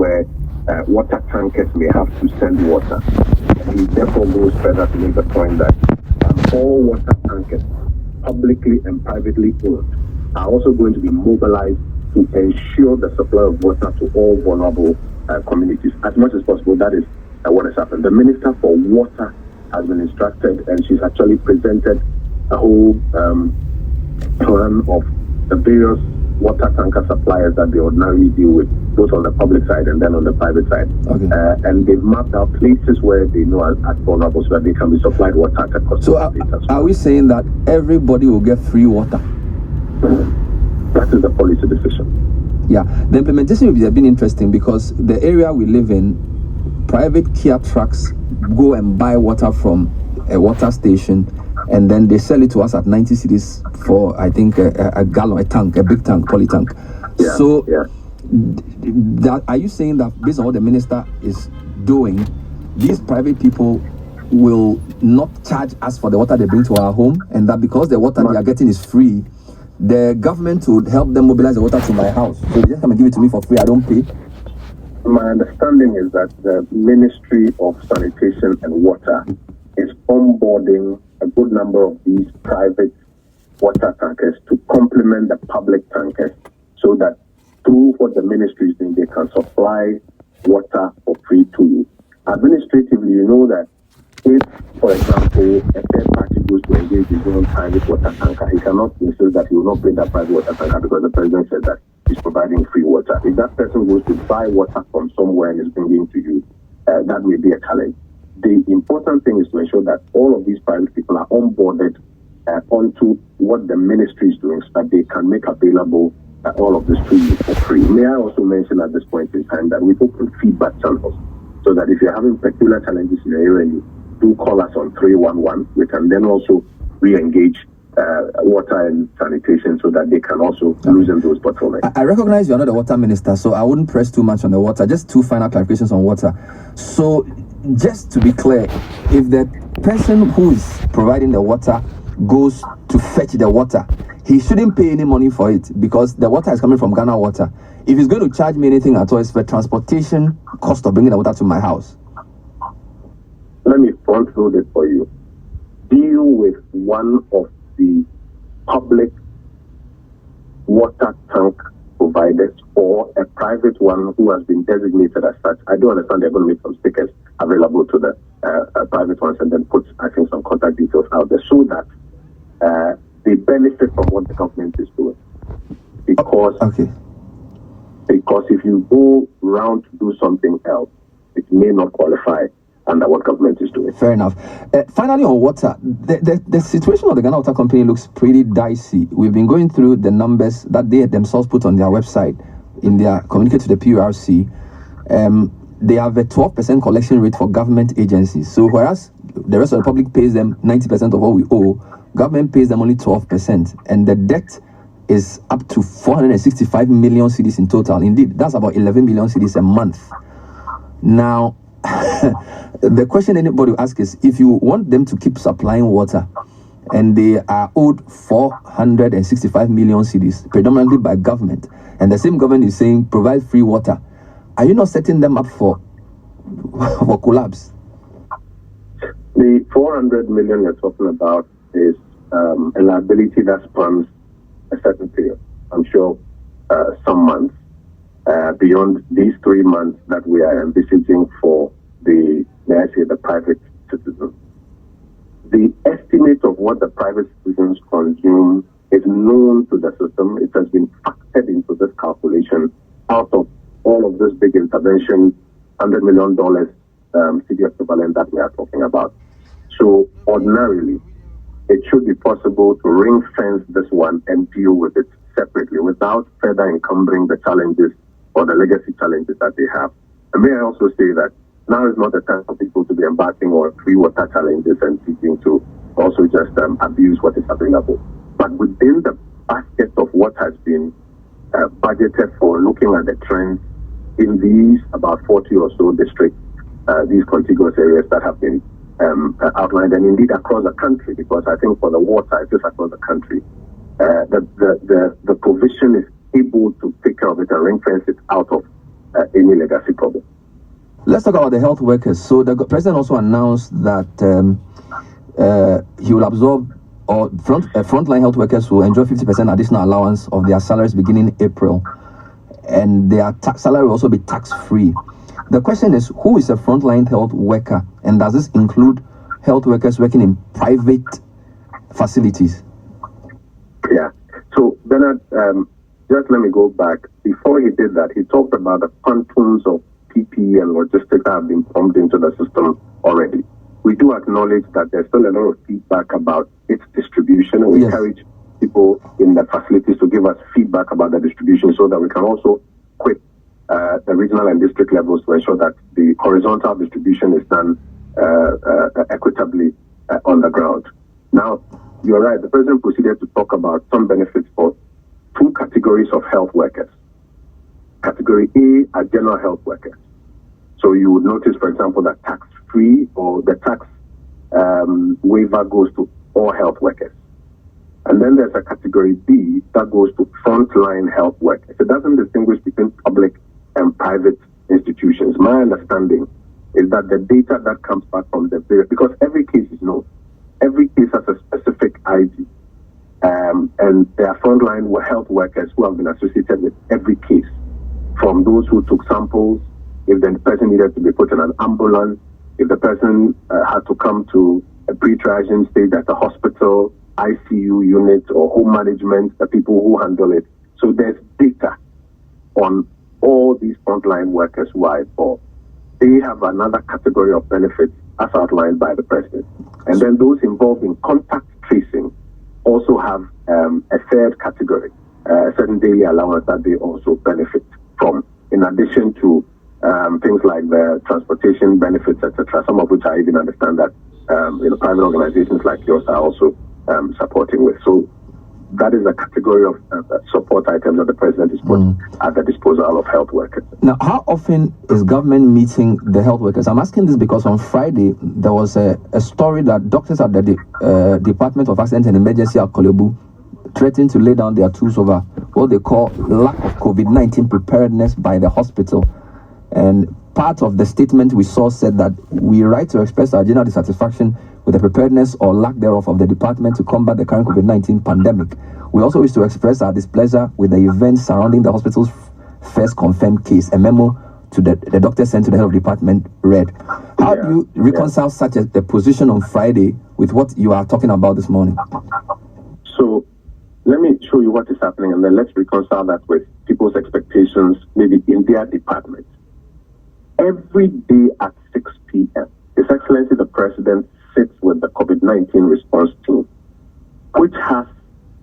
where water tankers may have to send water. And he therefore goes further to make the point that all water tankers, publicly and privately owned, are also going to be mobilized to ensure the supply of water to all vulnerable communities as much as possible. That is what has happened. The Minister for Water has been instructed, and she's actually presented a whole plan of the various water tanker suppliers that they ordinarily deal with, both on the public side and then on the private side. Okay. And they've mapped out places where they know are vulnerable so that they can be supplied water at cost. So are we saying that everybody will get free water? That is the policy decision. Yeah, the implementation will have been interesting because the area we live in, private Kia trucks go and buy water from a water station, and then they sell it to us at 90 cedis for, I think, a gallon, a tank, a big tank, poly tank. Yeah, so, yeah. That, are you saying that based on what the minister is doing, these private people will not charge us for the water they bring to our home, and that because the water they are getting is free, the government would help them mobilize the water to my house? So they just come and give it to me for free, I don't pay? My understanding is that the Ministry of Sanitation and Water is onboarding a good number of these private water tankers to complement the public tankers so that through what the ministry is doing, they can supply water for free to you. Administratively, you know that if, for example, a third party goes to engage his own private water tanker, he cannot insist that he will not pay that private water tanker because the president said that he's providing free water. If that person goes to buy water from somewhere and is bringing to you, that may be a challenge. The important thing is to ensure that all of these private people are onboarded onto what the ministry is doing so that they can make available all of this to you for free. May I also mention at this point in time that we've opened feedback channels so that if you're having peculiar challenges in the area, you do call us on 311. We can then also re-engage water and sanitation so that they can also loosen those bottlenecks. I recognize you're not the water minister, so I wouldn't press too much on the water. Just two final clarifications on water. So, just to be clear, if the person who is providing the water goes to fetch the water, he shouldn't pay any money for it because the water is coming from Ghana Water. If he's going to charge me anything at all, it's for transportation cost of bringing the water to my house. Let me front load it for you. Deal with one of the public water tank providers or a private one who has been designated as such. I do understand they're going to make some stickers available to the private ones and then put, I think, some contact details out there so that they benefit from what the government is doing. Because if you go round to do something else, it may not qualify under what government is doing. Fair enough. Finally, on water, the situation of the Galata Company looks pretty dicey. We've been going through the numbers that they themselves put on their website in their communique to the PURC. They have a 12% collection rate for government agencies. So whereas the rest of the public pays them 90% of what we owe, government pays them only 12%. And the debt is up to 465 million cedis in total. Indeed, that's about 11 million cedis a month. Now, the question anybody will ask is, if you want them to keep supplying water and they are owed 465 million cedis, predominantly by government, and the same government is saying provide free water, are you not setting them up for collapse? The 400 million you're talking about is a liability that spans a certain period. I'm sure some months. Beyond these 3 months that we are envisaging for the private citizens. The estimate of what the private citizens consume is known to the system. It has been factored into this calculation out of all of this big intervention, $100 million city equivalent that we are talking about. So ordinarily, it should be possible to ring fence this one and deal with it separately without further encumbering the challenges or the legacy challenges that they have. And may I also say that now is not the time for people to be embarking on free water challenges and seeking to also just abuse what is available. But within the basket of what has been budgeted for looking at the trends in these about 40 or so districts, these contiguous areas that have been outlined, and indeed across the country, because I think for the water, it's just across the country, the provision is able to take care of it and ring fence it out of any legacy problem. Let's talk about the health workers. So the president also announced that he will absorb, or frontline health workers will enjoy 50% additional allowance of their salaries beginning April, and their salary will also be tax-free. The question is, who is a frontline health worker, and does this include health workers working in private facilities? Yeah. So Bernard, just let me go back. Before he did that, he talked about the quantums of PPE and logistics that have been pumped into the system already. We do acknowledge that there's still a lot of feedback about its distribution, and we encourage people in the facilities to give us feedback about the distribution so that we can also quit the regional and district levels to ensure that the horizontal distribution is done equitably on the ground. Now, you're right, the president proceeded to talk about some benefits for two categories of health workers. Category A are general health workers. So you would notice, for example, that tax-free or the tax waiver goes to all health workers. And then there's a category B that goes to frontline health workers. It doesn't distinguish between public and private institutions. My understanding is that the data that comes back from the various, because every case is known, every case has a specific ID. And there are frontline health workers who have been associated with every case, from those who took samples, if the person needed to be put in an ambulance, if the person had to come to a pre-triaging stage at the hospital, ICU unit, or home management, the people who handle it. So there's data on all these frontline workers who are involved. They have another category of benefits as outlined by the president. And then those involved in contact tracing also have a third category, a certain daily allowance that they also benefit from, in addition to things like the transportation benefits, etc., some of which I even understand that private organizations like yours are also supporting with. So that is a category of support items that the president is put at the disposal of health workers. Now, how often is government meeting the health workers? I'm asking this because on Friday, there was a story that doctors at the Department of Accident and Emergency at Kolebu threatened to lay down their tools over what they call lack of COVID-19 preparedness by the hospital. And part of the statement we saw said that we write to express our general dissatisfaction with the preparedness or lack thereof of the department to combat the current COVID-19 pandemic. We also wish to express our displeasure with the events surrounding the hospital's first confirmed case. A memo to the doctor sent to the health department read. How do you reconcile such a position on Friday with what you are talking about this morning? So let me show you what is happening, and then let's reconcile that with people's expectations, maybe in their department. Every day at 6 p.m., His Excellency the President sits with the COVID-19 response team, which has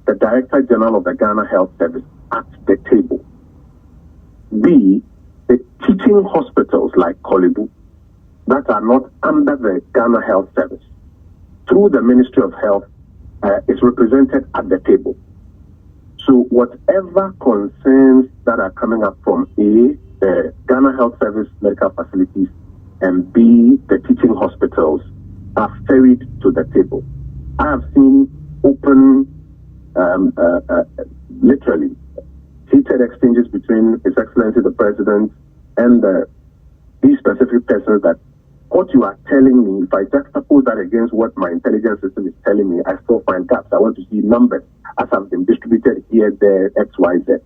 the Director General of the Ghana Health Service at the table. B, the teaching hospitals like Kolebu that are not under the Ghana Health Service, through the Ministry of Health, is represented at the table. So whatever concerns that are coming up from A, the Ghana Health Service medical facilities, and B, the teaching hospitals, are ferried to the table. I have seen open, literally, heated exchanges between His Excellency the President and these specific persons that what you are telling me, if I juxtapose that against what my intelligence system is telling me, I still find gaps. I want to see numbers as have been distributed here, there, X, Y, Z.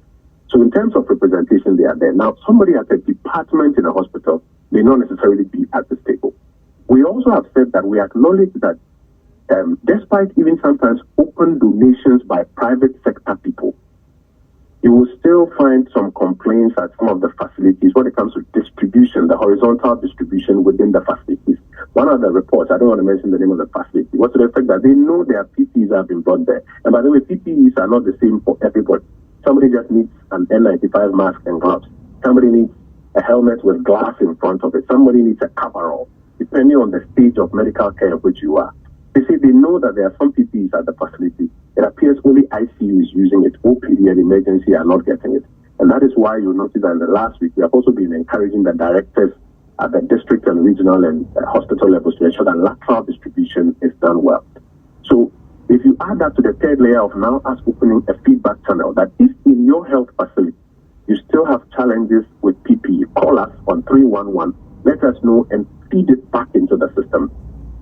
So in terms of representation, they are there. Now, somebody at a department in a hospital may not necessarily be at this table. We also have said that we acknowledge that despite even sometimes open donations by private sector people, you will still find some complaints at some of the facilities when it comes to distribution, the horizontal distribution within the facilities. One of the reports, I don't want to mention the name of the facility, was to the effect that they know their PPEs have been brought there. And by the way, PPEs are not the same for everybody. Somebody just needs an N95 mask and gloves. Somebody needs a helmet with glass in front of it. Somebody needs a coverall, depending on the stage of medical care in which you are. They say they know that there are some PPEs at the facility. It appears only ICU is using it. OPD and emergency are not getting it. And that is why you notice that in the last week, we have also been encouraging the directors at the district and regional and hospital levels to ensure that lateral distribution is done well. So if you add that to the third layer of now us opening a feedback channel, that if in your health facility, you still have challenges with PPE, call us on 311, let us know and feed it back into the system.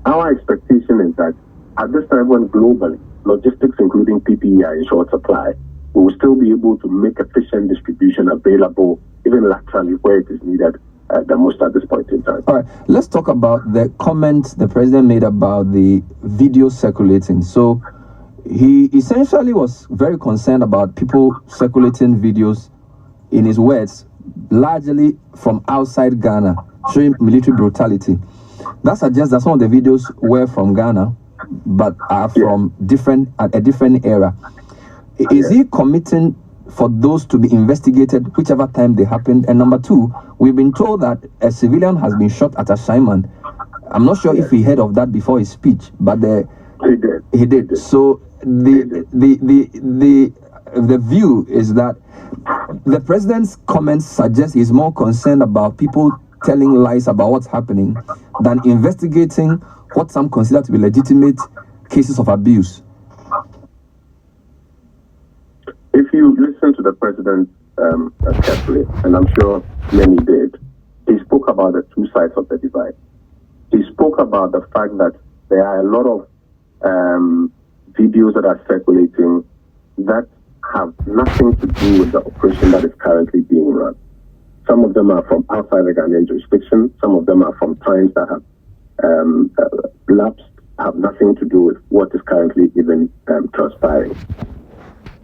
Our expectation is that at this time when globally, logistics including PPE are in short supply, we will still be able to make efficient distribution available even laterally where it is needed the most at this point in time. All right, let's talk about the comments the president made about the video circulating. So he essentially was very concerned about people circulating videos, in his words, largely from outside Ghana, showing military brutality. That suggests that some of the videos were from Ghana, but are from a different era. Is he committing for those to be investigated whichever time they happened? And number two, we've been told that a civilian has been shot at a Ashaiman. I'm not sure if he heard of that before his speech, but he did. So the view is that the president's comments suggest he's more concerned about people telling lies about what's happening than investigating what some consider to be legitimate cases of abuse. If you listen to the president carefully, and I'm sure many did, he spoke about the two sides of the divide. He spoke about the fact that there are a lot of videos that are circulating that have nothing to do with the operation that is currently being run. Some of them are from outside the Ghanaian jurisdiction. Some of them are from times that have lapsed, have nothing to do with what is currently even transpiring.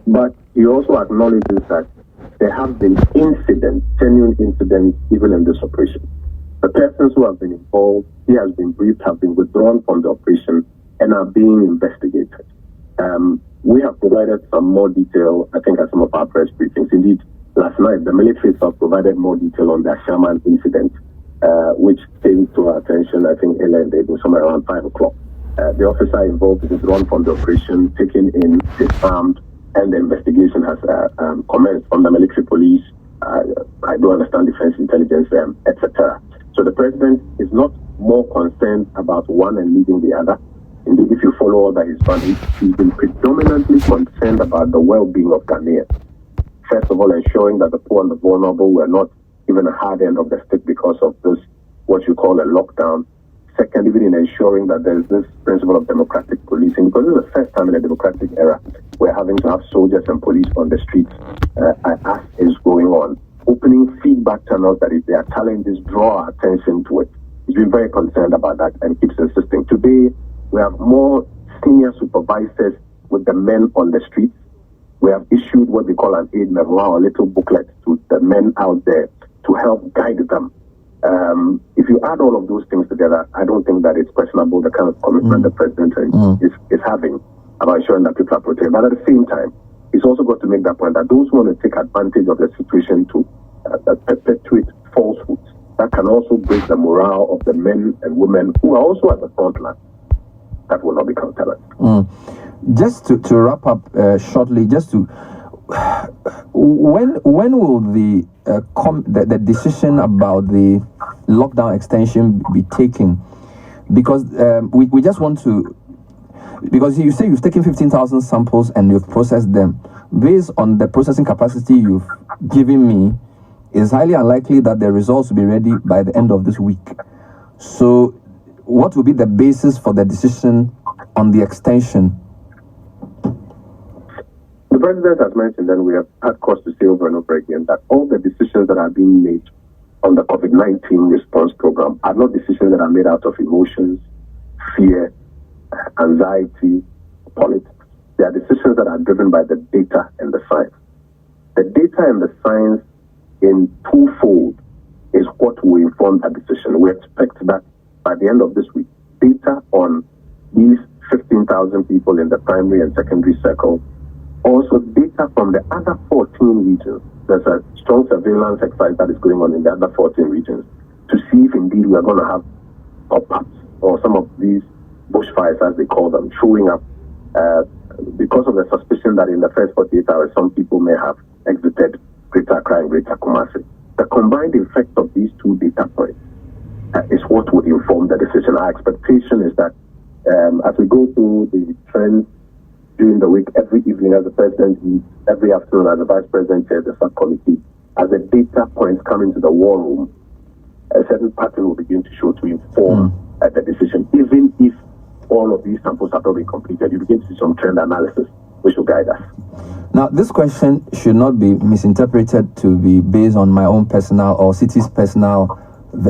But he also acknowledges that there have been incidents, genuine incidents, even in this operation. The persons who have been involved, he has been briefed, have been withdrawn from the operation and are being investigated. We have provided some more detail, I think, at some of our press briefings. Indeed, last night, the military itself provided more detail on the Ashaiman incident, which came to our attention, I think, earlier in the evening, somewhere around 5 o'clock. The officer involved is withdrawn from the operation, taken in, disarmed, and the investigation has commenced from the military police. I do understand defense intelligence, etc. So the president is not more concerned about one and leaving the other. Indeed, if you follow all that he's done, he's been predominantly concerned about the well-being of Ghanaians. First of all, ensuring that the poor and the vulnerable were not given a hard end of the stick because of this, what you call a lockdown. Second, even in ensuring that there's this principle of democratic policing, because this is the first time in a democratic era we're having to have soldiers and police on the streets as is going on. Opening feedback channels that if there are challenges, draw our attention to it. He's been very concerned about that and keeps insisting. Today, we have more senior supervisors with the men on the streets. We have issued what we call an aid memoir, or a little booklet to the men out there to help guide them. If you add all of those things together, I don't think that it's questionable the kind of commitment the president is having about ensuring that people are protected. But at the same time, he's also got to make that point that those who want to take advantage of the situation to perpetuate falsehoods, that can also break the morale of the men and women who are also at the front line. That will not be countenanced. Just to wrap up shortly, when will the decision about the lockdown extension be taken? Because we just want to, because you say you've taken 15,000 samples and you've processed them. Based on the processing capacity you've given me, it's highly unlikely that the results will be ready by the end of this week. So what will be the basis for the decision on the extension? The president has mentioned, and we have had cause to say over and over again, that all the decisions that are being made on the COVID-19 response program are not decisions that are made out of emotions, fear, anxiety, politics. They are decisions that are driven by the data and the science. The data and the science in twofold is what will inform that decision. We expect that by the end of this week, data on these 15,000 people in the primary and secondary circle, also data from the other 14 regions. There's a strong surveillance exercise that is going on in the other 14 regions to see if indeed we are going to have pop-ups or some of these bushfires, as they call them, showing up because of the suspicion that in the first 48 hours, some people may have exited Greater Accra and Greater Kumasi. The combined effect of these two data points is what would inform the decision. Our expectation is that as we go through the trends during the week, every evening as the president meets, every afternoon as the vice president chairs the subcommittee, as the data points come into the war room, a certain pattern will begin to show to inform the decision. Even if all of these samples have not been completed, you begin to see some trend analysis which will guide us. Now, this question should not be misinterpreted to be based on my own personal or city's personal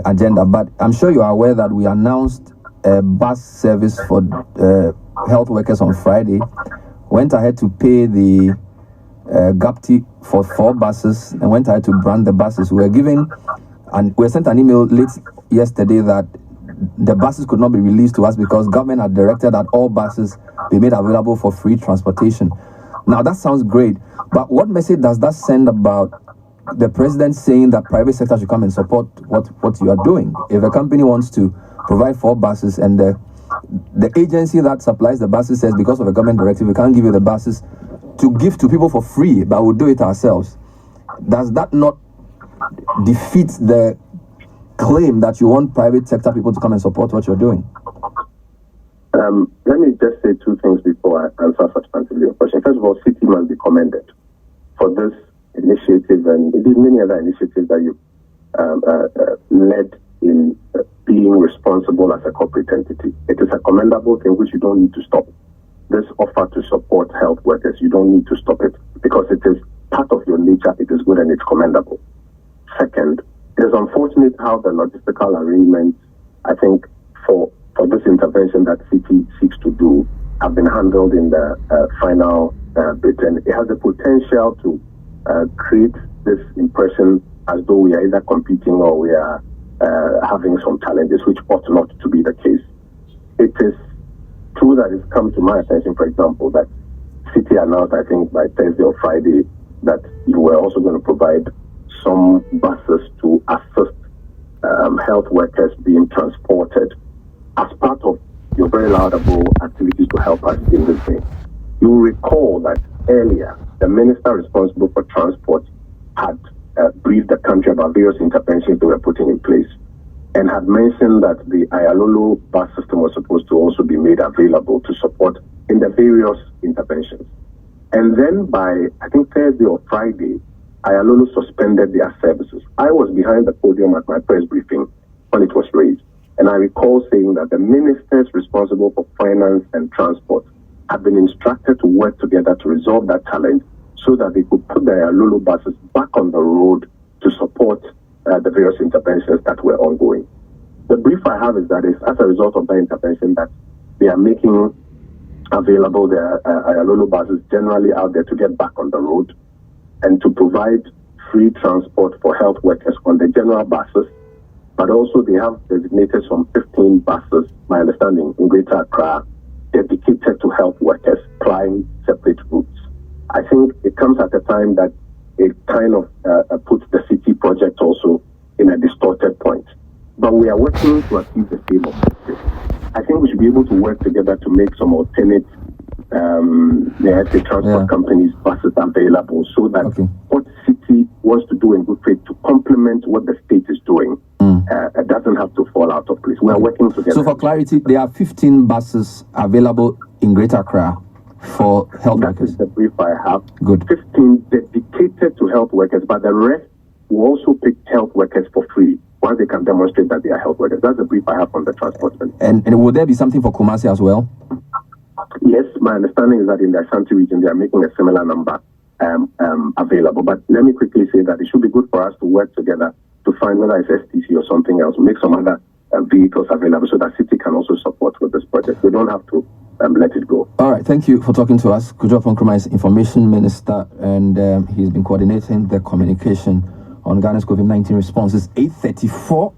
agenda, but I'm sure you are aware that we announced a bus service for health workers on Friday, went ahead to pay the GAPTI for 4 buses and went ahead to brand the buses. We were sent an email late yesterday that the buses could not be released to us because government had directed that all buses be made available for free transportation. Now, that sounds great, but what message does that send about the president saying that private sector should come and support what you are doing? If a company wants to provide 4 buses and the agency that supplies the buses says because of a government directive we can't give you the buses to give to people for free, but we'll do it ourselves, does that not defeat the claim that you want private sector people to come and support what you're doing? Let me just say 2 things before I answer substantively your question. First of all, City must be commended for this initiative and indeed many other initiatives that you led in being responsible as a corporate entity. It is a commendable thing which you don't need to stop. This offer to support health workers, you don't need to stop it because it is part of your nature. It is good and it's commendable. Second, it is unfortunate how the logistical arrangements, I think, for this intervention that City seeks to do have been handled in the final bit. And it has the potential to create this impression as though we are either competing or we are having some challenges, which ought not to be the case. It is true that it's come to my attention, for example, that City announced, I think, by Thursday or Friday, that you were also going to provide some buses to assist health workers being transported as part of your very laudable activities to help us in this way. You will recall that earlier, the minister responsible for transport had briefed the country about various interventions they were putting in place and had mentioned that the Ayalolo bus system was supposed to also be made available to support in the various interventions. And then by, I think, Thursday or Friday, Ayalolo suspended their services. I was behind the podium at my press briefing when it was raised. And I recall saying that the ministers responsible for finance and transport had been instructed to work together to resolve that challenge so that they could put the Ayalolo buses back on the road to support the various interventions that were ongoing. The brief I have is that it's as a result of that intervention that they are making available the Ayalolo buses generally out there to get back on the road and to provide free transport for health workers on the general buses. But also they have designated some 15 buses, my understanding, in Greater Accra, dedicated to health workers, plying separate routes. I think it comes at a time that it kind of puts the City project also in a distorted point. But we are working to achieve the same objective. I think we should be able to work together to make some alternate transport companies buses available so that what City wants to do in good faith to complement what the state is doing doesn't have to fall out of place. We are working together. So for clarity, there are 15 buses available in Greater Accra for health workers. That is the brief I have. Good. 15 dedicated to health workers, but the rest will also pick health workers for free once they can demonstrate that they are health workers. That's the brief I have from the transport minister. And will there be something for Kumasi as well? Yes, my understanding is that in the Ashanti region, they are making a similar number available. But let me quickly say that it should be good for us to work together to find whether it's STC or something else, make some other vehicles available so that City can also support with this project. We don't have to let it go. All right, thank you for talking to us. Kojo Oppong Nkrumah is Information Minister, and he's been coordinating the communication on Ghana's COVID-19 responses. 8:34.